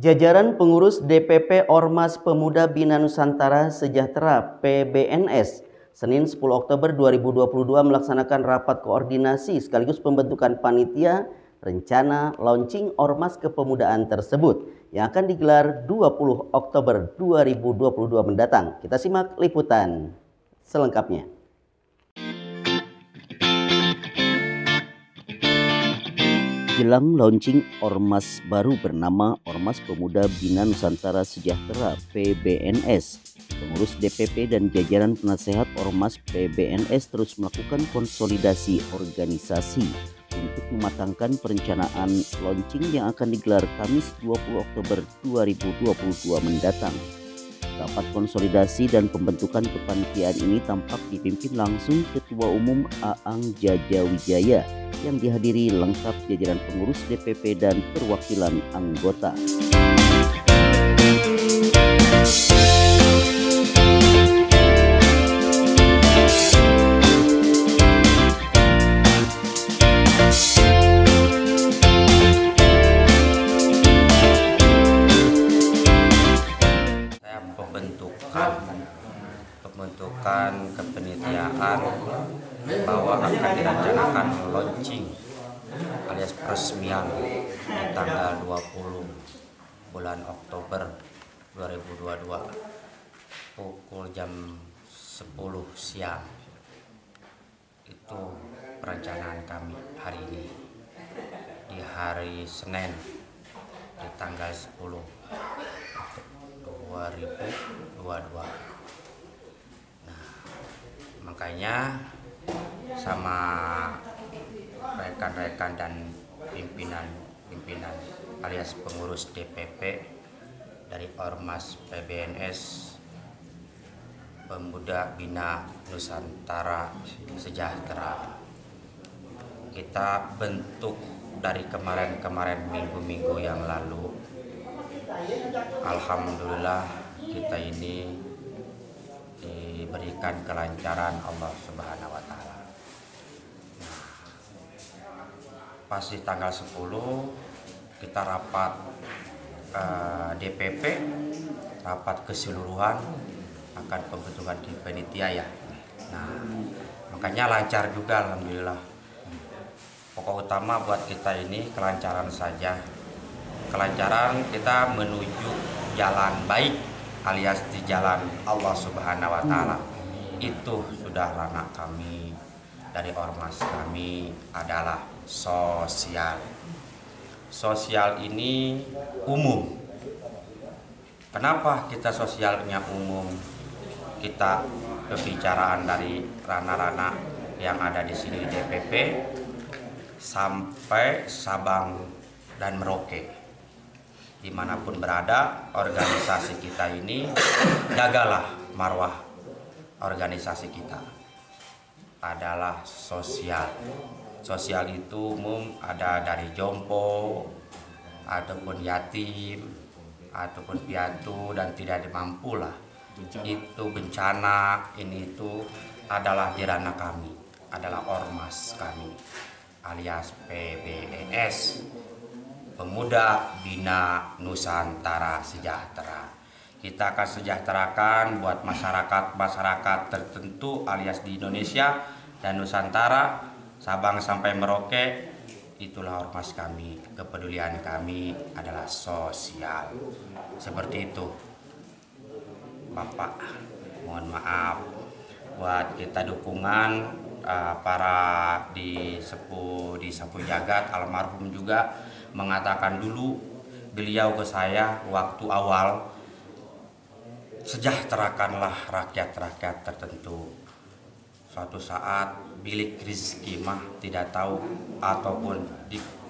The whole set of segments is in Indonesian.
Jajaran pengurus DPP Ormas Pemuda Bina Nusantara Sejahtera (PBNS) Senin 10 Oktober 2022 melaksanakan rapat koordinasi sekaligus pembentukan panitia rencana launching Ormas Kepemudaan tersebut yang akan digelar 20 Oktober 2022 mendatang. Kita simak liputan selengkapnya. Jelang launching Ormas baru bernama Ormas Pemuda Bina Nusantara Sejahtera (PBNS), pengurus DPP dan jajaran penasehat Ormas PBNS terus melakukan konsolidasi organisasi untuk mematangkan perencanaan launching yang akan digelar Kamis 20 Oktober 2022 mendatang. Rapat konsolidasi dan pembentukan kepanitiaan ini tampak dipimpin langsung Ketua Umum Aang Jaja Wijaya yang dihadiri lengkap jajaran pengurus DPP dan perwakilan anggota. Pembentukan kepanitiaan bahwa akan direncanakan launching alias peresmian di tanggal 20 bulan Oktober 2022 pukul jam 10 siang. Itu perencanaan kami hari ini di hari Senin di tanggal 10 2022. Makanya sama rekan-rekan dan pimpinan alias pengurus DPP dari Ormas PBNS Pemuda Bina Nusantara Sejahtera, kita bentuk dari kemarin minggu-minggu yang lalu. Alhamdulillah kita ini diberikan kelancaran Allah Subhanahu wa Ta'ala. Pas di tanggal 10 kita rapat DPP, rapat keseluruhan akan pembentukan di panitia ya. Nah, makanya lancar juga alhamdulillah. Pokok utama buat kita ini kelancaran saja. Kelancaran kita menuju jalan baik alias di jalan Allah Subhanahu wa Ta'ala. Itu sudah ranah kami dari ormas kami adalah sosial. Sosial ini umum. Kenapa kita sosialnya umum? Kita pembicaraan dari ranah-ranah yang ada di sini DPP sampai Sabang dan Merauke. Dimanapun berada, organisasi kita ini jagalah marwah organisasi kita adalah sosial. Sosial itu umum ada dari jompo, ataupun yatim, ataupun piatu dan tidak mampu lah. Itu bencana, ini itu adalah di ranah kami, adalah ormas kami alias PBNS. Pemuda Bina Nusantara Sejahtera. Kita akan sejahterakan buat masyarakat tertentu alias di Indonesia dan Nusantara, Sabang sampai Merauke. Itulah ormas kami, kepedulian kami adalah sosial. Seperti itu Bapak, mohon maaf buat kita dukungan para di Sepuh Jagat almarhum juga mengatakan dulu beliau ke saya waktu awal, sejahterakanlah rakyat-rakyat tertentu. Suatu saat bilik rezeki mah tidak tahu, ataupun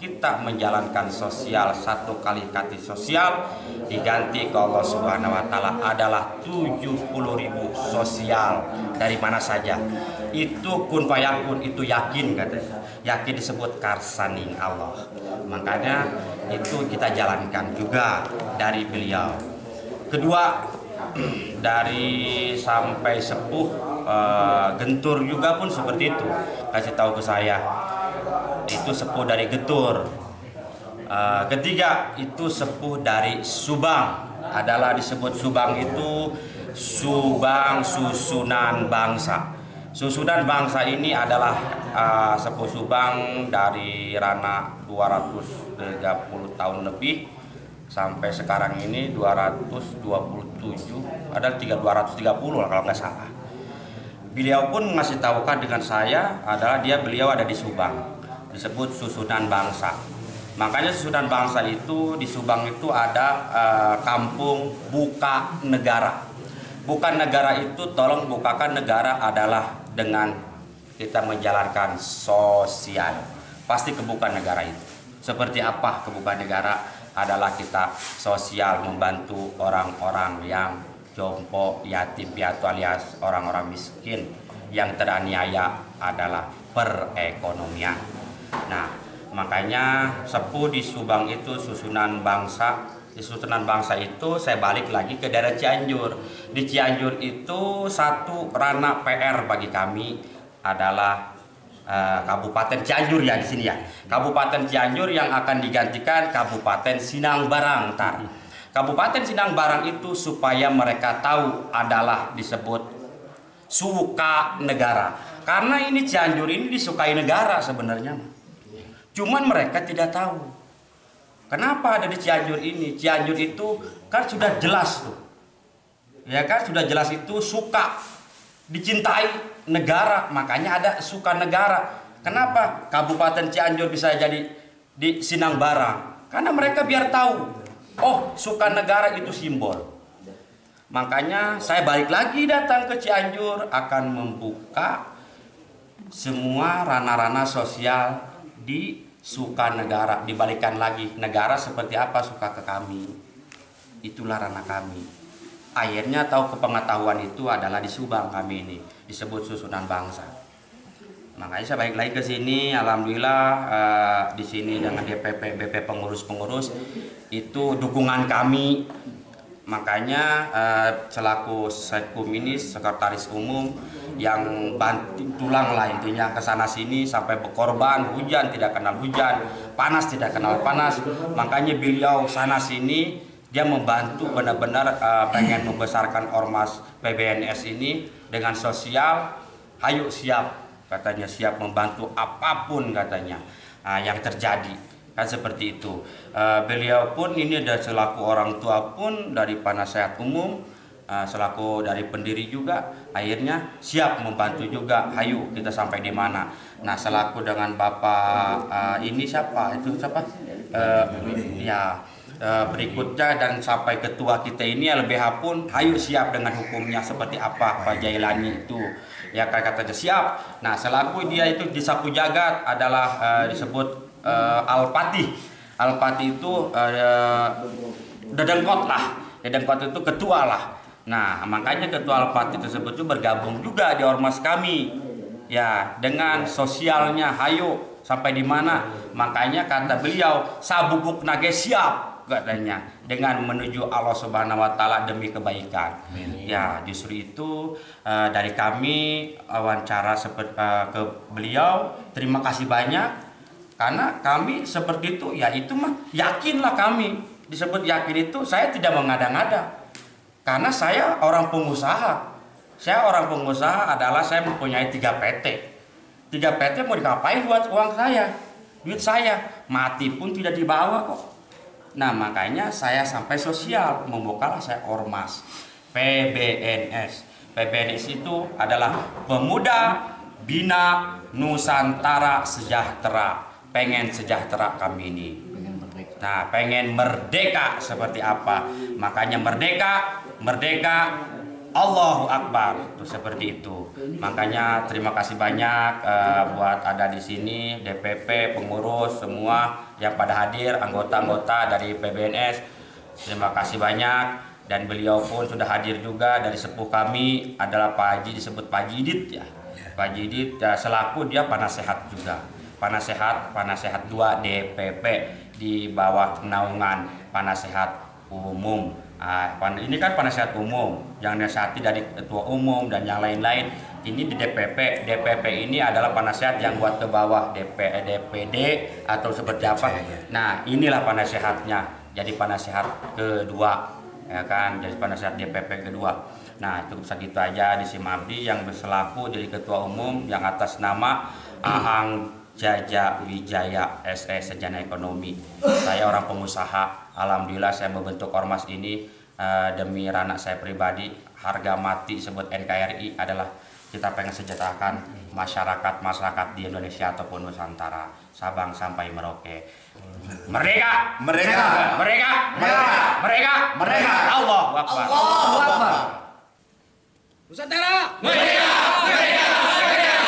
kita menjalankan sosial, satu kali kati sosial diganti ke Allah Subhanahu wa Ta'ala adalah 70.000 sosial dari mana saja. Itu kun fayakun, itu yakin katanya. Yakin disebut karsaning Allah. Makanya itu kita jalankan juga dari beliau. Kedua, dari sampai sepuh Gentur juga pun seperti itu. Kasih tahu ke saya, itu sepuh dari Gentur. Ketiga itu sepuh dari Subang, adalah disebut Subang itu Subang Susunan Bangsa. Susunan Bangsa ini adalah sepuh Subang dari ranah 230 tahun lebih sampai sekarang ini 227, ada 230 lah kalau nggak salah. Beliau pun ngasih tahukan dengan saya adalah beliau ada di Subang, disebut Susunan Bangsa. Makanya Susunan Bangsa itu di Subang itu ada kampung buka negara. Bukan negara itu, tolong bukakan negara adalah dengan kita menjalankan sosial. Pasti kebuka negara itu. Seperti apa kebuka negara? Adalah kita sosial, membantu orang-orang yang jompo, yatim piatu alias orang-orang miskin yang teraniaya adalah perekonomian. Nah, makanya sepuh di Subang itu Susunan Bangsa. Di Susunan Bangsa itu saya balik lagi ke daerah Cianjur. Di Cianjur itu satu ranah PR bagi kami adalah Kabupaten Cianjur ya di sini ya. Kabupaten Cianjur yang akan digantikan Kabupaten Sinang Barang. Kabupaten Sinang Barang itu supaya mereka tahu adalah disebut suka negara. Karena ini Cianjur ini disukai negara sebenarnya. Cuman mereka tidak tahu. Kenapa ada di Cianjur ini? Cianjur itu kan sudah jelas tuh. Ya kan sudah jelas itu suka dicintai negara, makanya ada suka negara. Kenapa Kabupaten Cianjur bisa jadi di Sinang Barang? Karena mereka biar tahu, oh suka negara itu simbol. Makanya saya balik lagi datang ke Cianjur akan membuka semua ranah-ranah sosial di suka negara. Dibalikan lagi, negara seperti apa suka ke kami, itulah ranah kami. Akhirnya tahu kepengetahuan itu adalah di Subang kami ini disebut Susunan Bangsa. Makanya saya balik lagi ke sini, alhamdulillah di sini dengan DPP, BP pengurus-pengurus itu dukungan kami. Makanya selaku Sekkum ini sekretaris umum yang bantu tulang lah intinya ke sana sini sampai berkorban, hujan tidak kenal hujan, panas tidak kenal panas. Makanya beliau sana sini dia membantu benar-benar pengen membesarkan ormas PBNS ini dengan sosial. Ayo siap katanya, siap membantu apapun katanya yang terjadi kan seperti itu. Beliau pun ini ada selaku orang tua pun dari penasehat umum, selaku dari pendiri juga akhirnya siap membantu juga. Ayo kita sampai di mana. Nah selaku dengan Bapak ini siapa berikutnya dan sampai ketua kita ini LBH pun ayo siap dengan hukumnya seperti apa Pak Jailani itu ya katanya siap. Nah selaku dia itu di Sapu Jagat adalah disebut Alpati. Alpati itu Dedengkot lah, Dedengkot itu ketua lah. Nah makanya ketua Alpati tersebut itu bergabung juga di ormas kami ya dengan sosialnya. Ayo sampai di mana. Makanya kata beliau sabubuk nage siap katanya dengan menuju Allah Subhanahu wa taala demi kebaikan. Ya, justru itu dari kami wawancara ke beliau, terima kasih banyak karena kami seperti itu ya itu mah yakinlah kami. Disebut yakin itu saya tidak mengada-ngada. Karena saya orang pengusaha. Saya orang pengusaha adalah saya mempunyai 3 PT. 3 PT mau dikapain buat uang saya? Duit saya mati pun tidak dibawa kok. Nah makanya saya sampai sosial, membukalah saya ormas PBNS. PBNS itu adalah Pemuda Bina Nusantara Sejahtera. Pengen sejahtera kami ini. Nah pengen merdeka seperti apa. Makanya merdeka Allahu Akbar tuh seperti itu. Makanya terima kasih banyak buat ada di sini DPP, pengurus semua yang pada hadir, anggota-anggota dari PBNS. Terima kasih banyak dan beliau pun sudah hadir juga dari sepuh kami adalah Pak Haji disebut Pak Jidit ya. Pak Jidit ya, selaku dia penasehat juga. Penasehat 2 DPP di bawah naungan penasehat umum. Ini kan penasehat umum yang nasihati dari ketua umum dan yang lain-lain Ini di DPP. DPP ini adalah penasehat yang buat ke bawah DPD atau seperti apa. Nah, inilah penasehatnya. Jadi penasehat kedua, ya kan? Jadi penasehat DPP kedua. Nah, cukup segitu aja di Simabdi yang berselaku jadi ketua umum yang atas nama Aang Jaja Wijaya SE Sarjana Ekonomi. Saya orang pengusaha. Alhamdulillah saya membentuk ormas ini demi ranah saya pribadi. Harga mati sebut NKRI adalah kita pengen sejahterakan masyarakat di Indonesia ataupun Nusantara, Sabang sampai Merauke. Merdeka! Merdeka! Merdeka! Merdeka! Merdeka! Merdeka! Allahu Akbar! Allahu Akbar! Nusantara! Merdeka! Merdeka! Merdeka!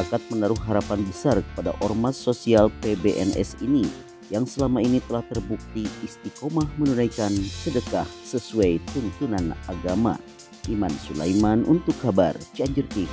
Masyarakat menaruh harapan besar kepada Ormas Sosial PBNS ini yang selama ini telah terbukti istiqomah menunaikan sedekah sesuai tuntunan agama. Iman Sulaiman untuk kabar Cianjur TV.